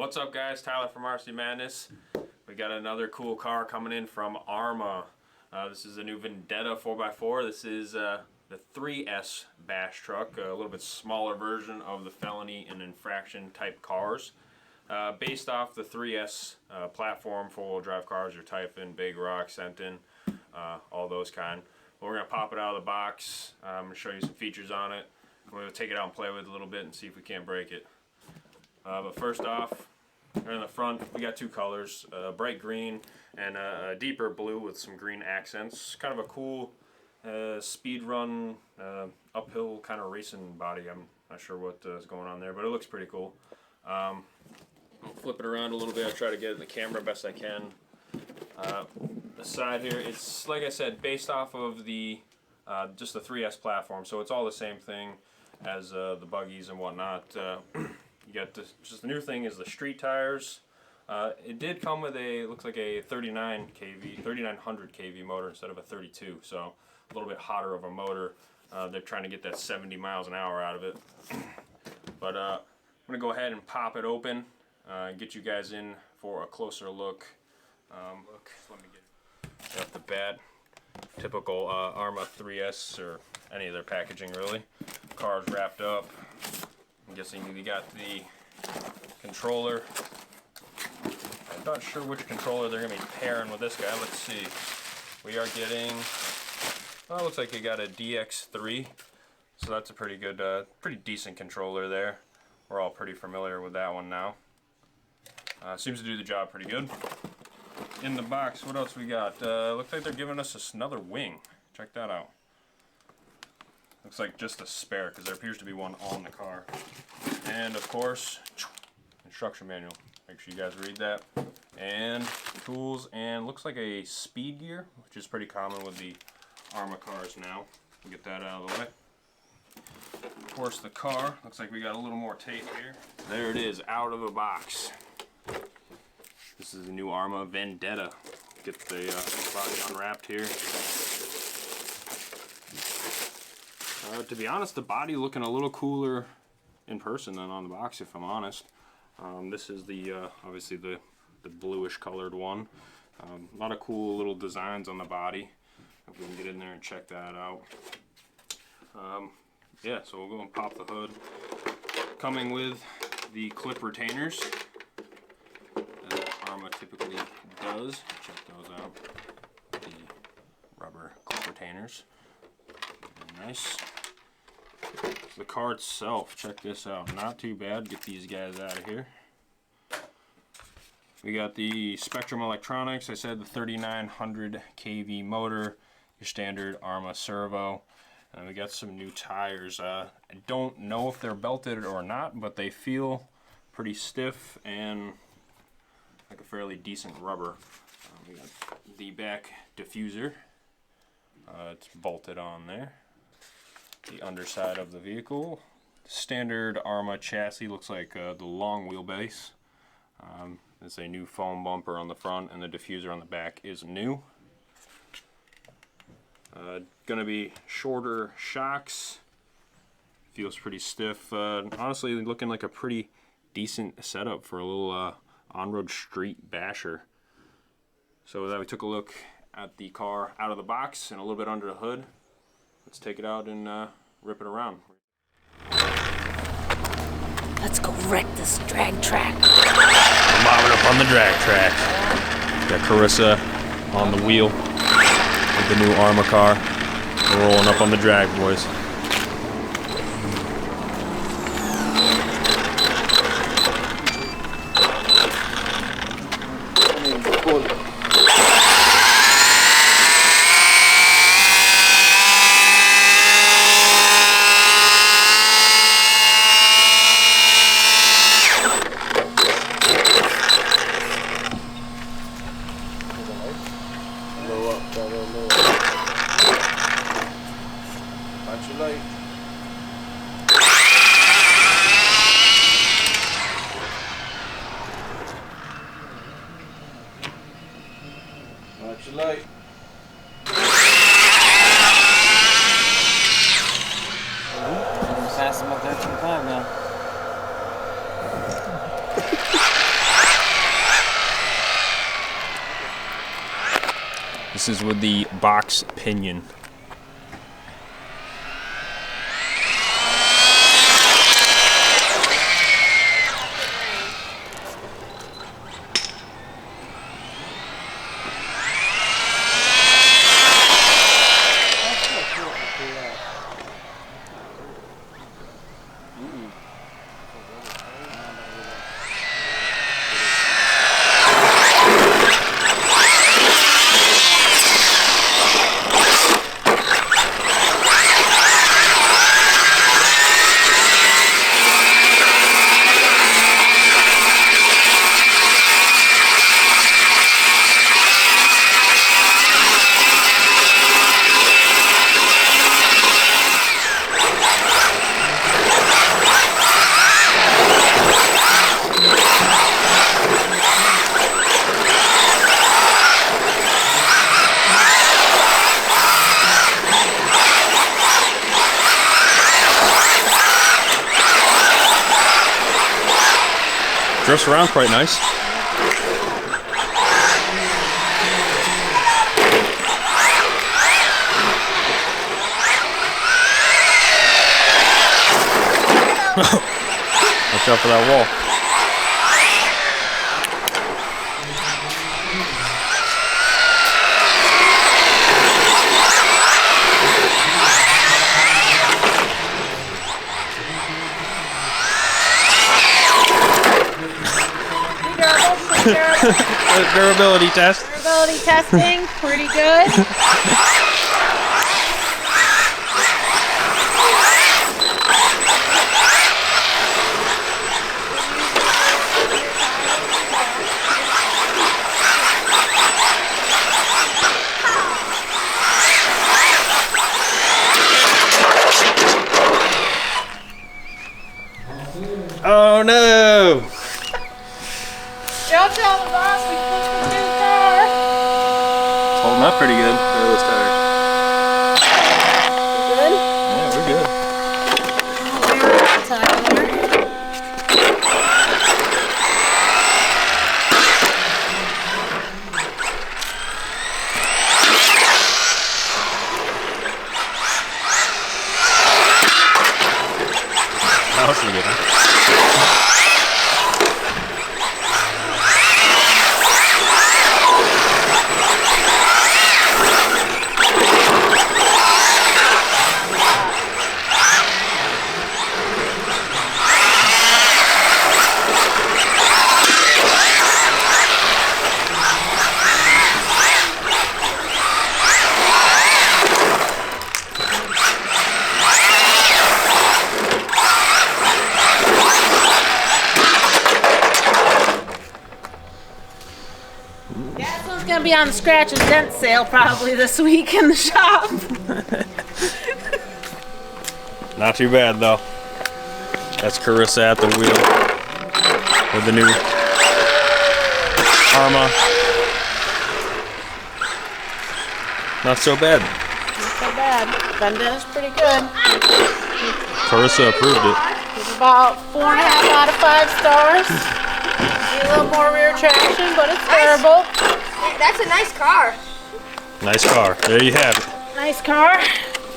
What's up, guys? Tyler from RCMadness. We got another cool car coming in from Arrma. This is a new Vendetta 4x4. This is the 3S bash truck, a little bit smaller version of the felony and infraction type cars. Based off the 3S platform, four-wheel drive cars, your Typhon, Big Rock, Sentin, all those kind. We're going to pop it out of the box. I'm going to show you some features on it. We're going to take it out and play with it a little bit and see if we can't break it. But first off, right in the front, we got two colors, bright green and a deeper blue with some green accents. Kind of a cool speed run, uphill kind of racing body. I'm not sure what is going on there, but it looks pretty cool. I'll flip it around a little bit. I'll try to get it in the camera best I can. The side here, it's like I said, based off of the just the 3S platform, so it's all the same thing as the buggies and whatnot. You got this, just the new thing is the street tires. It did come with a, looks like a 3900 kV motor instead of a 32, so a little bit hotter of a motor. They're trying to get that 70 miles an hour out of it. But I'm gonna go ahead and pop it open and get you guys in for a closer look. Let me get off the bat. Typical Arrma 3S or any of their packaging really. Car's wrapped up. I'm guessing you got the controller. I'm not sure which controller they're going to be pairing with this guy. Let's see. We are getting, well, it looks like you got a DX3. So that's a pretty good, pretty decent controller there. We're all pretty familiar with that one now. Seems to do the job pretty good. In the box, what else we got? Looks like they're giving us another wing. Check that out. Looks like just a spare because there appears to be one on the car. And of course, instruction manual. Make sure you guys read that. And tools, and looks like a speed gear, which is pretty common with the Arrma cars now. We'll get that out of the way. Of course, the car, looks like we got a little more tape here. There it is, out of the box. This is the new Arrma Vendetta. Get the body unwrapped here. To be honest, the body looking a little cooler in person than on the box, if I'm honest. This is the obviously the bluish colored one. A lot of cool little designs on the body. If we can get in there and check that out. Yeah, so we'll go and pop the hood. Coming with the clip retainers, as Arrma typically does. Check those out. The rubber clip retainers. Very nice. The car itself, check this out. Not too bad. Get these guys out of here. We got the Spectrum electronics. I said the 3900 kV motor, your standard Arrma servo. And we got some new tires. I don't know if they're belted or not, but they feel pretty stiff and like a fairly decent rubber. We got the back diffuser. It's bolted on there. The underside of the vehicle. Standard Arrma chassis, looks like the long wheelbase. There's a new foam bumper on the front, and the diffuser on the back is new. Gonna be shorter shocks. Feels pretty stiff. Honestly, looking like a pretty decent setup for a little on-road street basher. So with that, we took a look at the car out of the box and a little bit under the hood. Let's take it out and rip it around. Let's go wreck this drag track. We're mobbing up on the drag track. Got Carissa on the wheel with the new Arrma car. We're rolling up on the drag, boys. Watch your light. Fast him up there 2 times now. This is with the box pinion. Drifts around quite nice. Watch out for that wall. Durability test. Durability testing, pretty good. Oh no! Don't tell the boss we fixed the new car. It's holding up pretty good. Look at those tires. Good? Yeah, we're good. That was pretty good, huh? Gonna be on the scratch and dent sale probably this week in the shop. Not too bad though. That's Carissa at the wheel with the new Arrma. Not so bad. Not so bad. Vendetta's pretty good. Carissa approved it. It's about 4.5 out of 5 stars. Need a little more rear traction, but it's durable. That's a nice car. Nice car. There you have it. Nice car.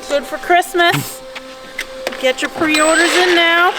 Good for Christmas. Get your pre-orders in now.